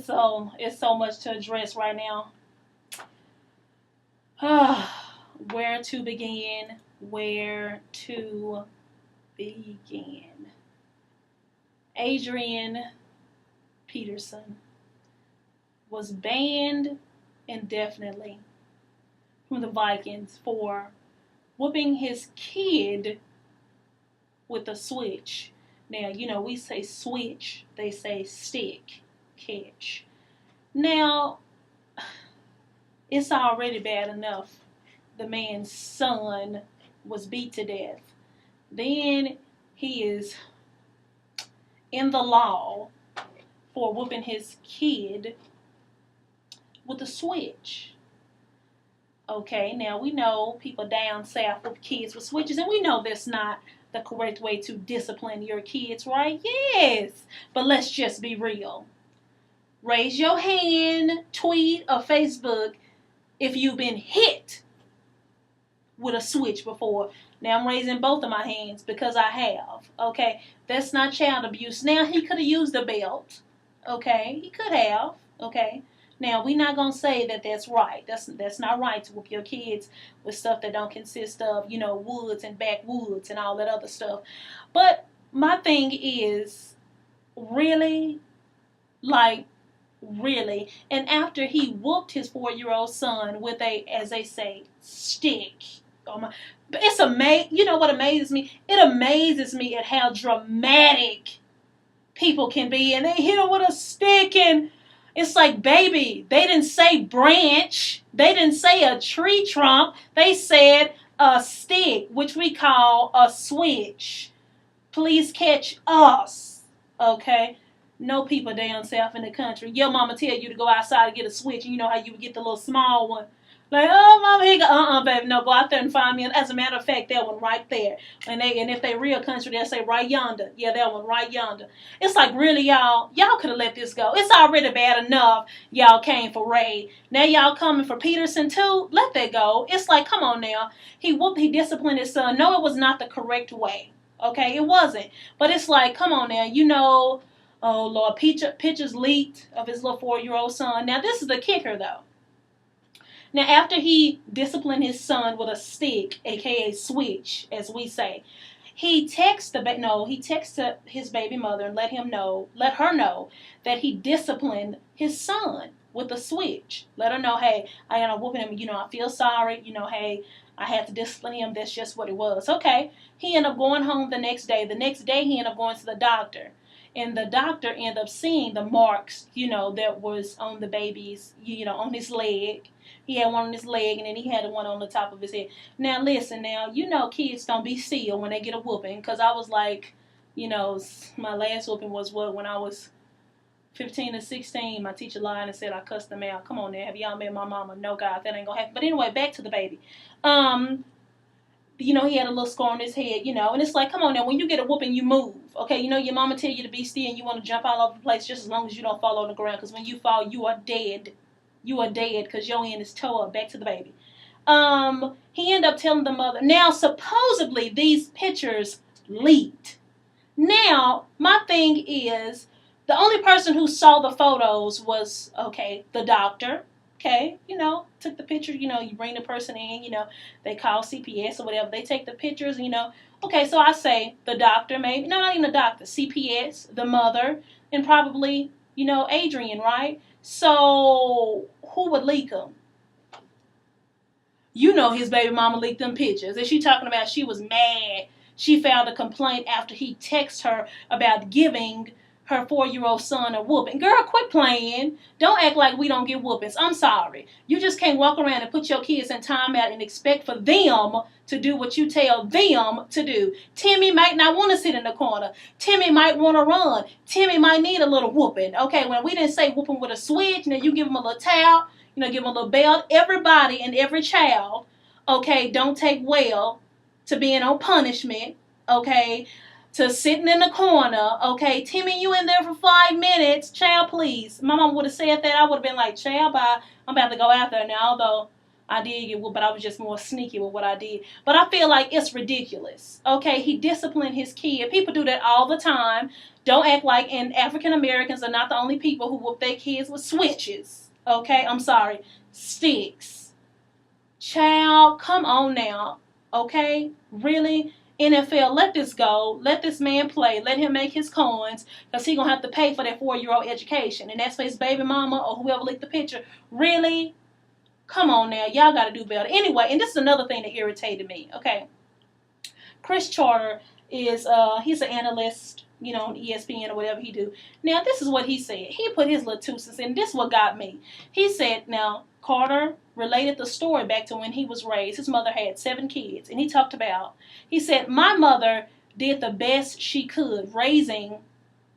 it's so much to address right now. Where to begin? Where to begin? Adrian Peterson was banned indefinitely from the Vikings for whooping his kid with a switch. Now, we say switch, they say stick, catch. Now, it's already bad enough the man's son was beat to death. Then he is in the law for whooping his kid with a switch. Okay, now we know people down south with kids with switches, and we know that's not the correct way to discipline your kids, right? Yes, but let's just be real. Raise your hand, tweet, or Facebook if you've been hit with a switch before. Now I'm raising both of my hands because I have. Okay, that's not child abuse. Now he could have used a belt. Okay, he could have. Okay. Now, we're not going to say that that's right. That's not right to whoop your kids with stuff that don't consist of, woods and backwoods and all that other stuff. But my thing is, really, really. And after he whooped his 4-year-old son with a, as they say, stick. But it's amazing. You know what amazes me? It amazes me at how dramatic people can be. And they hit him with a stick and... It's like, baby, they didn't say branch. They didn't say a tree trunk. They said a stick, which we call a switch. Please catch us, okay? No people down south in the country. Your mama tell you to go outside and get a switch. And you know how you would get the little small one. Like, oh, mama, here you go. Baby, no, go out there and find me. And as a matter of fact, that one right there. And if they real country, they'll say right yonder. Yeah, that one right yonder. It's like, really, y'all could have let this go. It's already bad enough y'all came for Ray. Now y'all coming for Peterson too? Let that go. It's like, come on now. He disciplined his son. No, it was not the correct way. Okay, it wasn't. But it's like, come on now. Oh, Lord, pictures leaked of his little 4-year-old son. Now, this is the kicker, though. Now, after he disciplined his son with a stick, aka switch, as we say, he texted his baby mother and let her know that he disciplined his son with a switch. Let her know, hey, I am whooping him. I feel sorry. Hey, I had to discipline him. That's just what it was. Okay. He ended up going home the next day. The next day, he ended up going to the doctor. And the doctor ended up seeing the marks, that was on the baby's, on his leg. He had one on his leg, and then he had one on the top of his head. Now, listen, kids don't be still when they get a whooping. Because I was like, my last whooping was when I was 15 or 16. My teacher lied and said I cussed them out. Come on now, have y'all met my mama? No, God, that ain't going to happen. But anyway, back to the baby. He had a little scar on his head, and it's like, come on now, when you get a whooping, you move, okay? Your mama tell you to be still and you want to jump all over the place just as long as you don't fall on the ground, because when you fall, you are dead. You are dead because your end is tore up. Back to the baby. He ended up telling the mother. Now, supposedly, these pictures leaked. Now, my thing is, the only person who saw the photos was, the doctor. Okay, took the picture, you bring the person in, they call CPS or whatever. They take the pictures, Okay, so I say the doctor, maybe. No, not even the doctor. CPS, the mother, and probably, Adrian, right? So, who would leak them? His baby mama leaked them pictures. And she talking about she was mad. She filed a complaint after he texted her about giving her 4-year-old son a whooping. Girl, quit playing. Don't act like we don't get whoopings. I'm sorry. You just can't walk around and put your kids in timeout and expect for them to do what you tell them to do. Timmy might not want to sit in the corner. Timmy might want to run. Timmy might need a little whooping. Okay, when we didn't say whooping with a switch, now you give him a little towel, give him a little belt. Everybody and every child, don't take well to being on punishment, to sitting in the corner, Timmy, you in there for 5 minutes, child, please. My mom would have said that. I would have been like, child, bye. I'm about to go out there now, although I did get whooped, but I was just more sneaky with what I did. But I feel like it's ridiculous. Okay, he disciplined his kid. People do that all the time. Don't act like, and African Americans are not the only people who whoop their kids with switches. Okay, I'm sorry, sticks. Child, come on now. Okay, really? NFL, let this go. Let this man play. Let him make his coins, because he's going to have to pay for that 4-year-old education. And that's for his baby mama or whoever leaked the picture. Really? Come on now. Y'all got to do better. Anyway, and this is another thing that irritated me. Okay. Chris Charter is, he's an analyst, on ESPN or whatever he do. Now, this is what he said. He put his little 2 cents in. This is what got me. He said, now, Carter related the story back to when he was raised. His mother had 7 kids. And he said, my mother did the best she could raising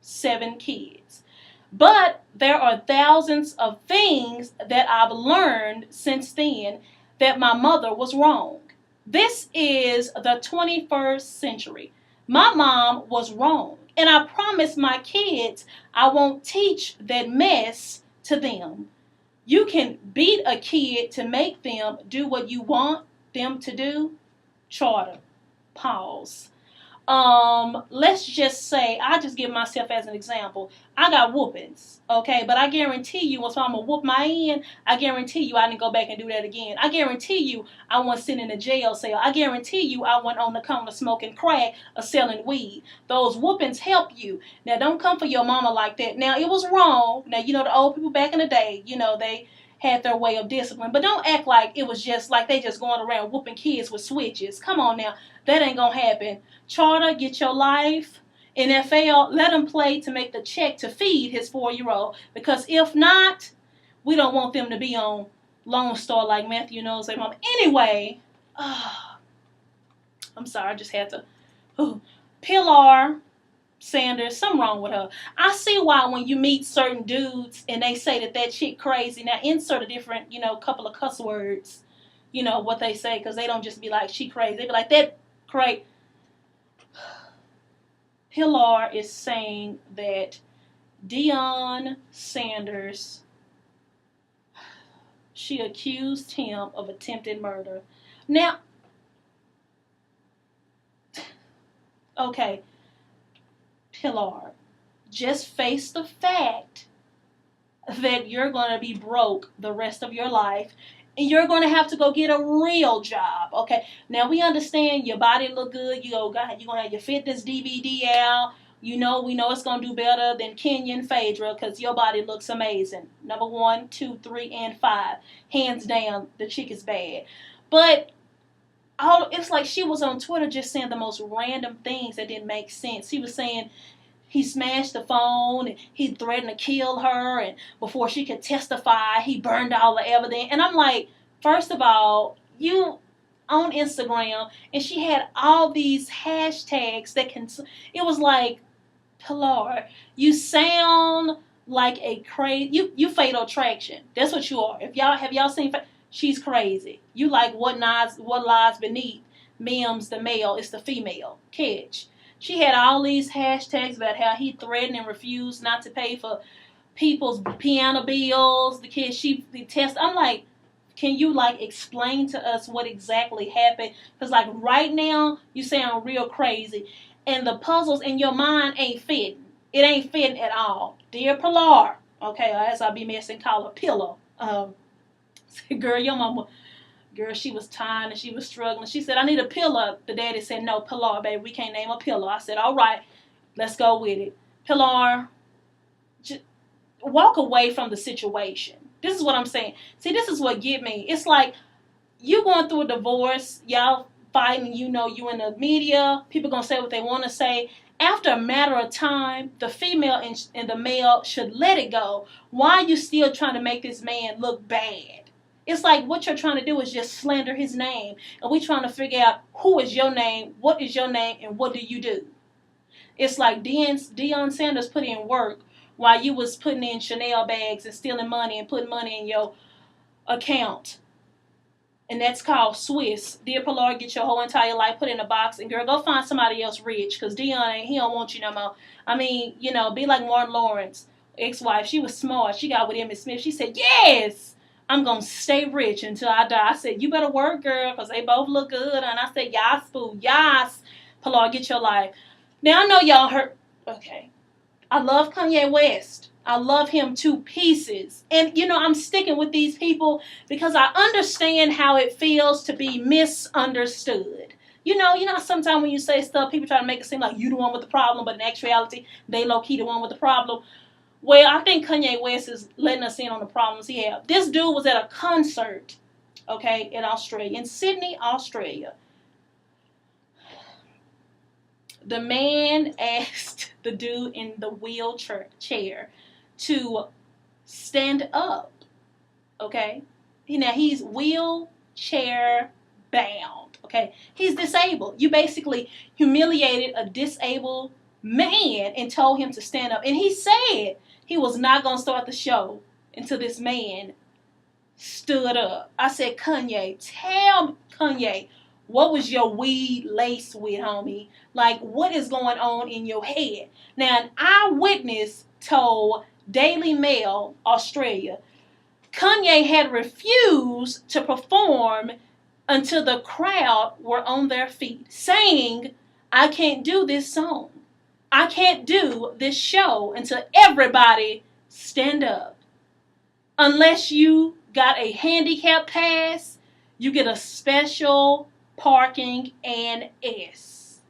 7 kids. But there are thousands of things that I've learned since then that my mother was wrong. This is the 21st century. My mom was wrong. And I promise my kids I won't teach that mess to them. You can beat a kid to make them do what you want them to do. Charter. Pause. Let's just say, I just give myself as an example. I got whoopings, okay? But I guarantee you, once I'm going to whoop my end, I guarantee you I didn't go back and do that again. I guarantee you I wasn't sitting in a jail cell. I guarantee you I wasn't on the corner smoking crack or selling weed. Those whoopings help you. Now, don't come for your mama like that. Now, it was wrong. Now, the old people back in the day, they had their way of discipline. But don't act like it was just like they just going around whooping kids with switches. Come on now. That ain't going to happen. Charter, get your life. NFL, let him play to make the check to feed his 4-year-old. Because if not, we don't want them to be on Lone Star like Matthew knows their mom. Anyway, I'm sorry, I just had to. Pilar Sanders, something wrong with her. I see why when you meet certain dudes and they say that chick crazy. Now insert a different, couple of cuss words, what they say, because they don't just be like, she crazy. They be like, that crazy. Pilar is saying that Deion Sanders, she accused him of attempted murder. Now, okay, Pilar, just face the fact that you're going to be broke the rest of your life. And you're going to have to go get a real job, okay? Now, we understand your body look good. You're going to have your fitness DVD out. We know it's going to do better than Kenya and Phaedra because your body looks amazing. Number 1, 2, 3, and 5. Hands down, the chick is bad. But it's like she was on Twitter just saying the most random things that didn't make sense. She was saying he smashed the phone, and he threatened to kill her, and before she could testify, he burned all the evidence. And I'm like, first of all, you on Instagram, and she had all these hashtags it was like, Pilar, you sound like a crazy, you Fatal Attraction. That's what you are. Have y'all seen, she's crazy. You like what lies beneath Mims, the male, is the female. Catch. She had all these hashtags about how he threatened and refused not to pay for people's piano bills, the kids, the test. I'm like, can you explain to us what exactly happened? Because right now, you sound real crazy. And the puzzles in your mind ain't fitting. It ain't fitting at all. Dear Pilar, okay, as I be messing, call her Pillow. Girl, your mama... Girl, she was tired and she was struggling. She said, I need a pillow. The daddy said, no, Pilar, baby, we can't name a pillow. I said, all right, let's go with it. Pilar, just walk away from the situation. This is what I'm saying. See, this is what get me. It's like you going through a divorce, y'all fighting, you in the media, people going to say what they want to say. After a matter of time, the female and the male should let it go. Why are you still trying to make this man look bad? It's like what you're trying to do is just slander his name. And we're trying to figure out who is your name, what is your name, and what do you do? It's like Deion Sanders put in work while you was putting in Chanel bags and stealing money and putting money in your account. And that's called Swiss. Dear Pilar, get your whole entire life put in a box. And girl, go find somebody else rich. Because Deion, he don't want you no more. I mean, be like Martin Lawrence, ex-wife. She was smart. She got with Emmitt Smith. She said, yes, I'm going to stay rich until I die. I said, you better work, girl, because they both look good. And I said, yas, boo, yas. Pilar, get your life. Now, I know y'all heard. Okay. I love Kanye West. I love him to pieces. And, I'm sticking with these people because I understand how it feels to be misunderstood. Sometimes when you say stuff, people try to make it seem like you the one with the problem, but in actuality, they low-key the one with the problem. Well, I think Kanye West is letting us in on the problems he has. This dude was at a concert, okay, in Australia, in Sydney, Australia. The man asked the dude in the wheelchair to stand up, okay? Now, he's wheelchair bound, okay? He's disabled. You basically humiliated a disabled man and told him to stand up. And he said he was not going to start the show until this man stood up. I said, Kanye, tell me, Kanye, what was your weed laced with, homie? Like, what is going on in your head? Now, an eyewitness told Daily Mail Australia, Kanye had refused to perform until the crowd were on their feet, saying, I can't do this song. I can't do this show until everybody stand up. Unless you got a handicap pass, you get a special parking and S.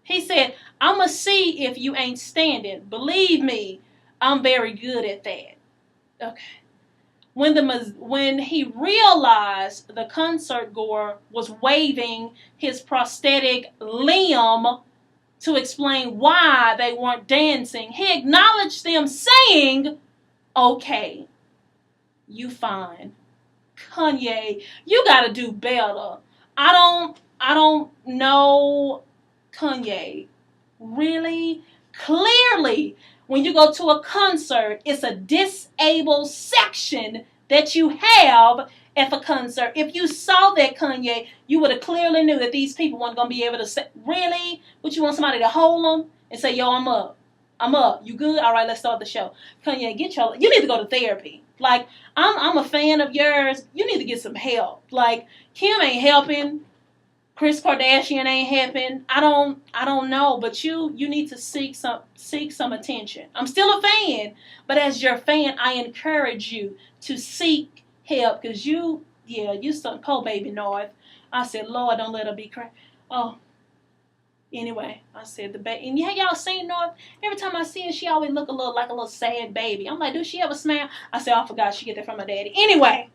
He said, I'm going to see if you ain't standing. Believe me, I'm very good at that. Okay. When he realized the concert goer was waving his prosthetic limb to explain why they weren't dancing, he acknowledged them saying, okay, you fine. Kanye, you gotta do better. I don't know, Kanye. Really? Clearly, when you go to a concert, it's a disabled section that you have at the concert. If you saw that, Kanye, you would have clearly knew that these people weren't going to be able to say, really? Would you want somebody to hold them and say, yo, I'm up. I'm up. You good? All right, let's start the show. Kanye, you need to go to therapy. Like, I'm a fan of yours. You need to get some help. Like, Kim ain't helping. Kris Kardashian ain't helping. I don't know, but you need to seek some attention. I'm still a fan, but as your fan, I encourage you to seek help because you some poor baby North. I said, Lord, don't let her be crazy. Oh, anyway, I said the baby, and y'all seen North? Every time I see her, she always look like a little sad baby. I'm like, do she ever smile? I said, I forgot she get that from her daddy. Anyway,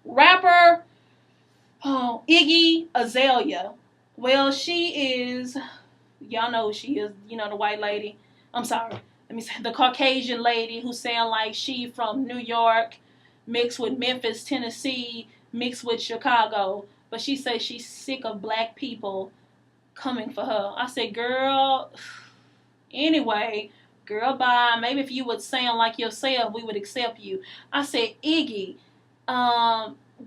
rapper. Oh, Iggy Azalea. Well, she is, y'all know who she is, the white lady. I'm sorry. Let me say, the Caucasian lady who sound like she from New York, mixed with Memphis, Tennessee, mixed with Chicago. But she says she's sick of black people coming for her. I said, girl, anyway, girl, bye. Maybe if you would sound like yourself, we would accept you. I said, Iggy,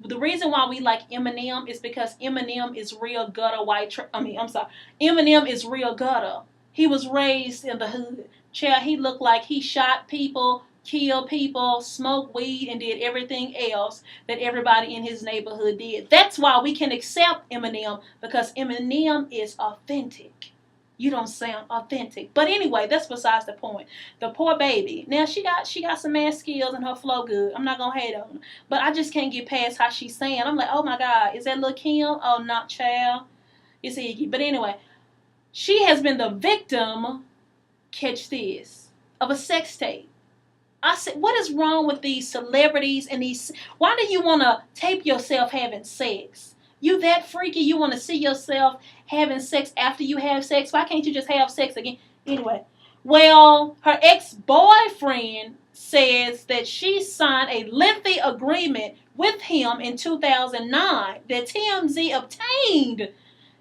the reason why we like Eminem is because Eminem is real gutter Eminem is real gutter. He was raised in the hood. Child, he looked like he shot people, killed people, smoked weed, and did everything else that everybody in his neighborhood did. That's why we can accept Eminem, because Eminem is authentic. You don't sound authentic. But anyway, that's besides the point. The poor baby. Now, she got some mad skills and her flow good. I'm not going to hate on her. But I just can't get past how she's saying. I'm like, oh my God, is that Lil' Kim? Oh, not child. It's Iggy. But anyway, she has been the victim, catch this, of a sex tape. I said, what is wrong with these celebrities and these? Why do you want to tape yourself having sex? You that freaky, you want to see yourself having sex after you have sex? Why can't you just have sex again? Anyway, well, her ex-boyfriend says that she signed a lengthy agreement with him in 2009 that TMZ obtained,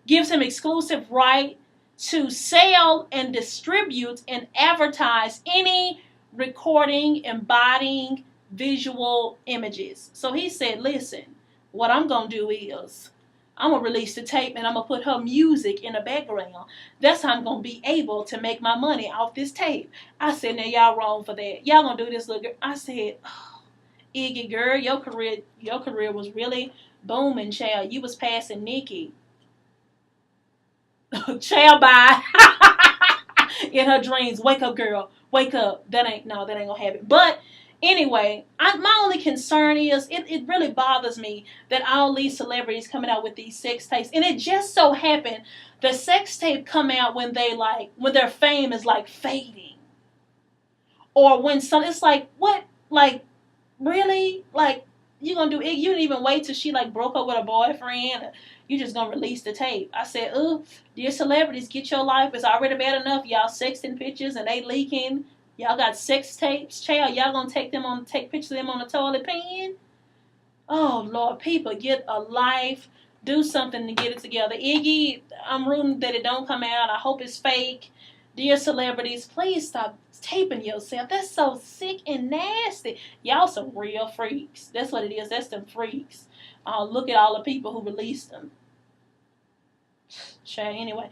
gives him exclusive right to sell and distribute and advertise any recording embodying visual images. So he said, listen, what I'm going to do is I'm going to release the tape and I'm going to put her music in the background. That's how I'm going to be able to make my money off this tape. I said, now y'all wrong for that. Y'all going to do this little girl. I said, oh. Iggy, girl, your career was really booming, child. You was passing Nikki. Child, bye. In her dreams. Wake up, girl. Wake up. That ain't gonna happen. But anyway, my only concern is it really bothers me that all these celebrities coming out with these sex tapes, and it just so happened the sex tape come out when when their fame is like fading, or when it's like what like really like you gonna do it? You didn't even wait till she like broke up with a boyfriend. You just gonna release the tape. I said, dear celebrities, get your life. It's already bad enough. Y'all sexting pictures and they leaking. Y'all got sex tapes. Child, y'all gonna take pictures of them on the toilet pan? Oh Lord, people, get a life. Do something to get it together. Iggy, I'm rooting that it don't come out. I hope it's fake. Dear celebrities, please stop taping yourself. That's so sick and nasty. Y'all some real freaks. That's what it is. That's them freaks. Look at all the people who released them. Anyway.